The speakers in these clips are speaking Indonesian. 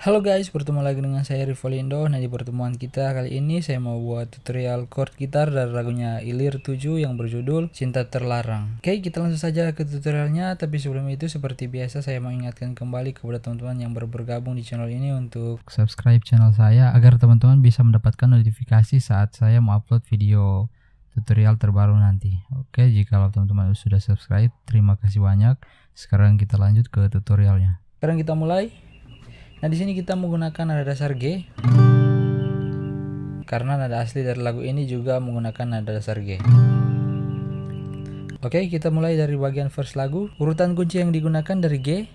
Halo guys, bertemu lagi dengan saya Rivolindo. Nah, di pertemuan kita kali ini saya mau buat tutorial chord gitar dari lagunya Ilir 7 yang berjudul Cinta Terlarang. Oke, kita langsung saja ke tutorialnya. Tapi sebelum itu, seperti biasa saya mau ingatkan kembali kepada teman-teman yang baru bergabung di channel ini untuk subscribe channel saya agar teman-teman bisa mendapatkan notifikasi saat saya mau upload video tutorial terbaru nanti. Oke, jika teman-teman sudah subscribe, terima kasih banyak. Sekarang kita lanjut ke tutorialnya. Sekarang kita mulai. Nah, di sini kita menggunakan nada dasar G. Karena nada asli dari lagu ini juga menggunakan nada dasar G. Oke, kita mulai dari bagian verse lagu. Urutan kunci yang digunakan dari G,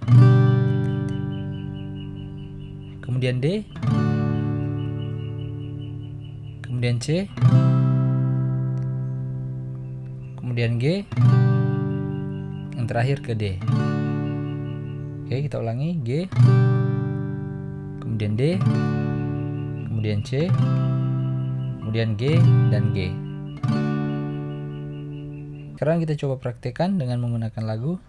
kemudian D, kemudian C, kemudian G, yang terakhir ke D. Oke, kita ulangi. G, kemudian D, kemudian C, kemudian G, dan G. Sekarang kita coba praktekkan dengan menggunakan lagu.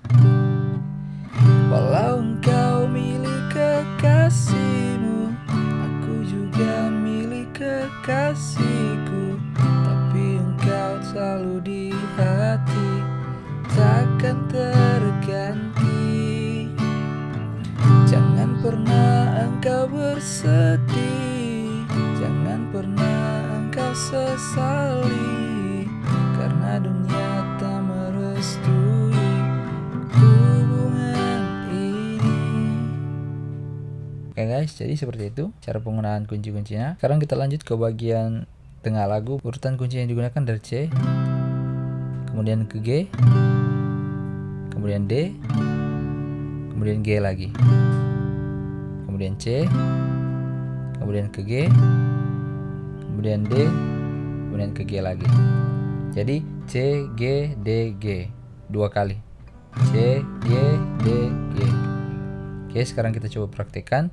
Walau engkau milik kekasihmu, aku juga milik kekasihku, tapi engkau selalu di hati, takkan terganti. Jangan pernah engkau bersedih, jangan pernah engkau sesali, karena dunia tak merestui hubungan ini. Oke guys, jadi seperti itu cara penggunaan kunci-kuncinya. Sekarang kita lanjut ke bagian tengah lagu. Urutan kunci yang digunakan dari C, kemudian ke G, kemudian D, kemudian G lagi, kemudian C, kemudian ke G, kemudian D, kemudian ke G lagi. Jadi C, G, D, G dua kali. C, G, D, G. Oke, sekarang kita coba praktekkan.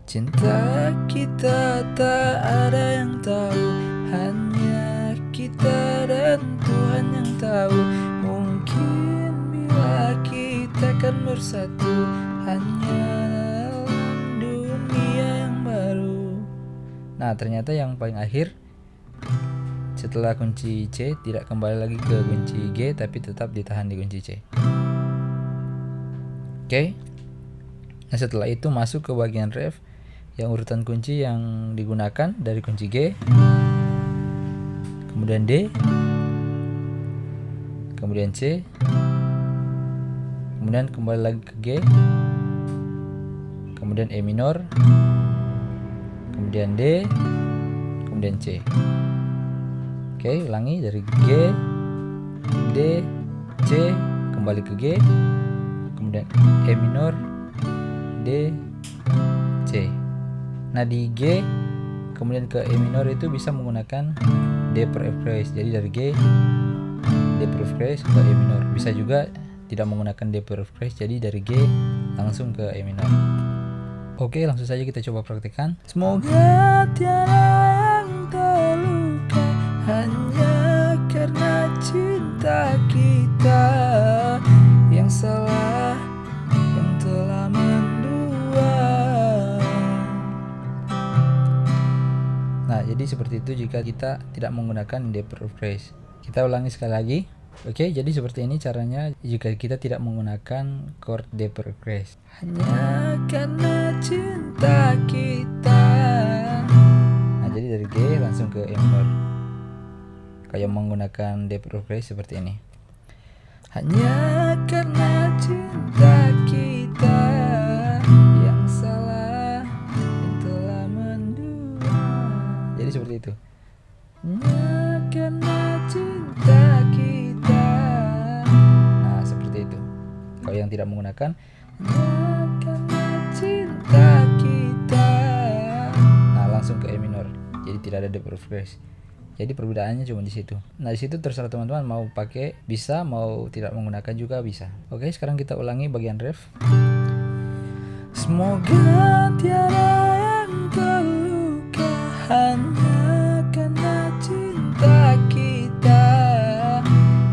Cinta kita tak ada yang tahu, hanya kita dan Tuhan yang tahu. Mungkin bila kita akan bersatu hanya dalam dunia yang baru. Nah, ternyata yang paling akhir setelah kunci C tidak kembali lagi ke kunci G, tapi tetap ditahan di kunci C. Oke. Nah, setelah itu masuk ke bagian ref yang urutan kunci yang digunakan dari kunci G, kemudian D, kemudian C, kemudian kembali lagi ke G, kemudian E minor, kemudian D, kemudian C. Oke, ulangi dari G, D, C, kembali ke G, kemudian E minor, D, C. Nah, di G kemudian ke E minor itu bisa menggunakan D per F phrase. Jadi dari G, D per F phrase ke E minor. Bisa juga tidak menggunakan D per F phrase, jadi dari G langsung ke E minor. Oke, langsung saja kita coba praktekkan. Semoga tiada yang terluka hanya karena cinta kita, yang salah yang telah mendua. Nah, jadi seperti itu jika kita tidak menggunakan D per phrase. Kita ulangi sekali lagi. Oke, jadi seperti ini caranya jika kita tidak menggunakan chord D per phrase. Hanya karena cinta kita. Nah, jadi dari G langsung ke E minor. Kayak menggunakan D per phrase seperti ini. Hanya karena cinta kita, yang salah yang telah mendua. Jadi seperti itu. Hanya karena cinta kita. Nah, seperti itu. Kalau yang tidak menggunakan hanya karena cinta kita, nah langsung ke E minor. Jadi tidak ada D per phrase. Jadi perbedaannya cuma di situ. Nah, di situ terserah teman-teman mau pakai bisa, mau tidak menggunakan juga bisa. Oke, sekarang kita ulangi bagian ref. Semoga tiada yang terluka hanya karena cinta kita,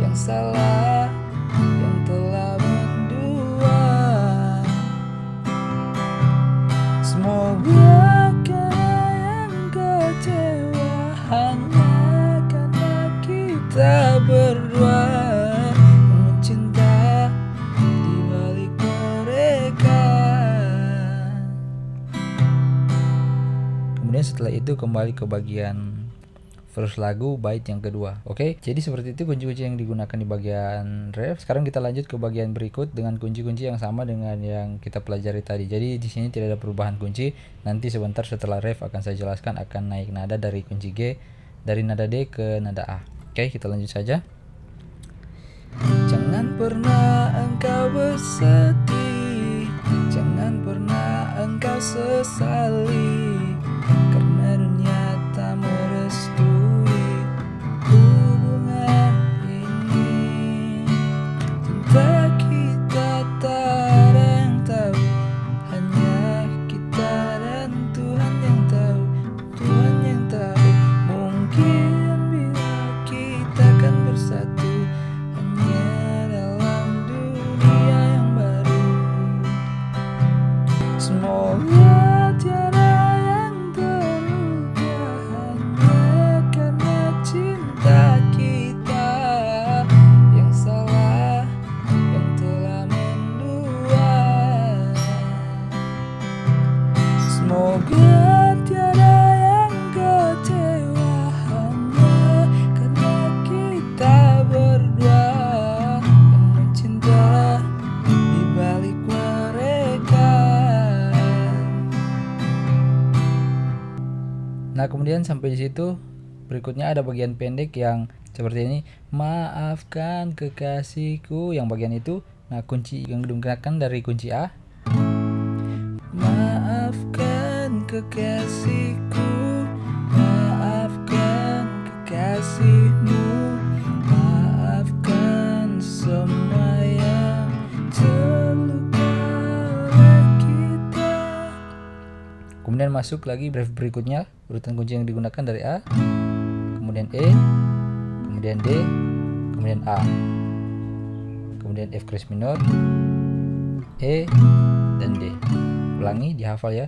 yang salah yang telah mendua. Semoga Semoga kalian kecewa hanya karena kita berdua mencinta di balik mereka. Kemudian setelah itu kembali ke bagian verse lagu bait yang kedua. Oke, jadi seperti itu kunci-kunci yang digunakan di bagian ref. Sekarang kita lanjut ke bagian berikut dengan kunci-kunci yang sama dengan yang kita pelajari tadi. Jadi di sini tidak ada perubahan kunci. Nanti sebentar setelah ref akan saya jelaskan akan naik nada dari kunci G dari nada D ke nada A. Oke, kita lanjut saja. Jangan pernah engkau bersedih, jangan pernah engkau sesali, karena dunia tak merestui hubungan ini. Cinta kita tak ada yang tahu, hanya kita dan Tuhan yang tahu. Tuhan yang tahu, mungkin bila kita akan bersatu hanya dalam dunia yang baru. Semoga tiada yang terluka hanya karena cinta kita yang salah, yang telah mendua. Semoga tiada yang kecewa hanya karena kita berdua yang mencinta di balik mereka. Nah, kemudian sampai di situ berikutnya ada bagian pendek yang seperti ini. Maafkan kekasihku, yang bagian itu. Nah, kunci yang digunakan dari kunci A. Maafkan kekasihku, maafkan kekasihmu, maafkan semua yang terluka oleh kita. Kemudian masuk lagi berikutnya, urutan kunci yang digunakan dari A, kemudian E, kemudian D, kemudian A, kemudian F kris minor, E, dan D. Ulangi, dihafal ya.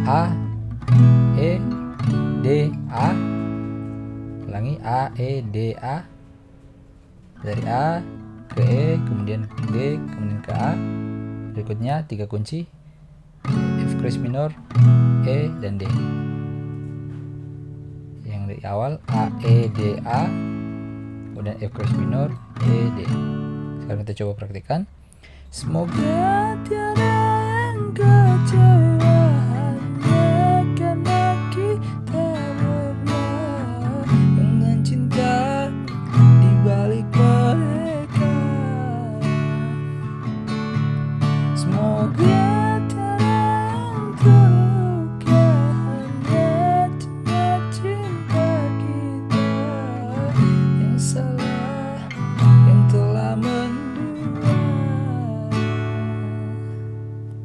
A, E, D, A. Ulangi, A, E, D, A. Dari A ke E, kemudian D, kemudian ke A. Berikutnya 3 kunci, F kris minor, E, dan D. Yang dari awal A, E, D, A, kemudian F kris minor, E, D. Sekarang kita coba praktikkan. Semoga tiada yang kecewa hanya karena kita berdua dengan cinta di balik mereka. Semoga tiada yang terluka hanya karena cinta kita yang salah, yang telah mendua.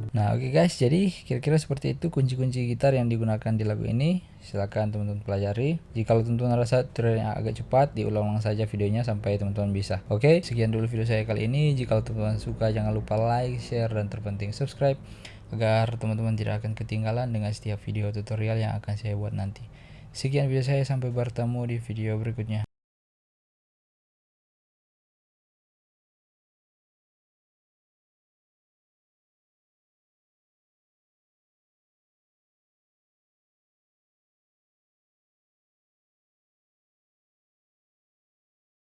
Nah, oke guys, jadi kira-kira seperti itu kunci-kunci gitar yang digunakan di lagu ini. Silakan teman-teman pelajari. Jika teman-teman rasa tutorialnya agak cepat, diulang-ulang saja videonya sampai teman-teman bisa. Oke, sekian dulu video saya kali ini. Jika teman-teman suka, jangan lupa like, share, dan terpenting subscribe agar teman-teman tidak akan ketinggalan dengan setiap video tutorial yang akan saya buat nanti. Sekian video saya, sampai bertemu di video berikutnya.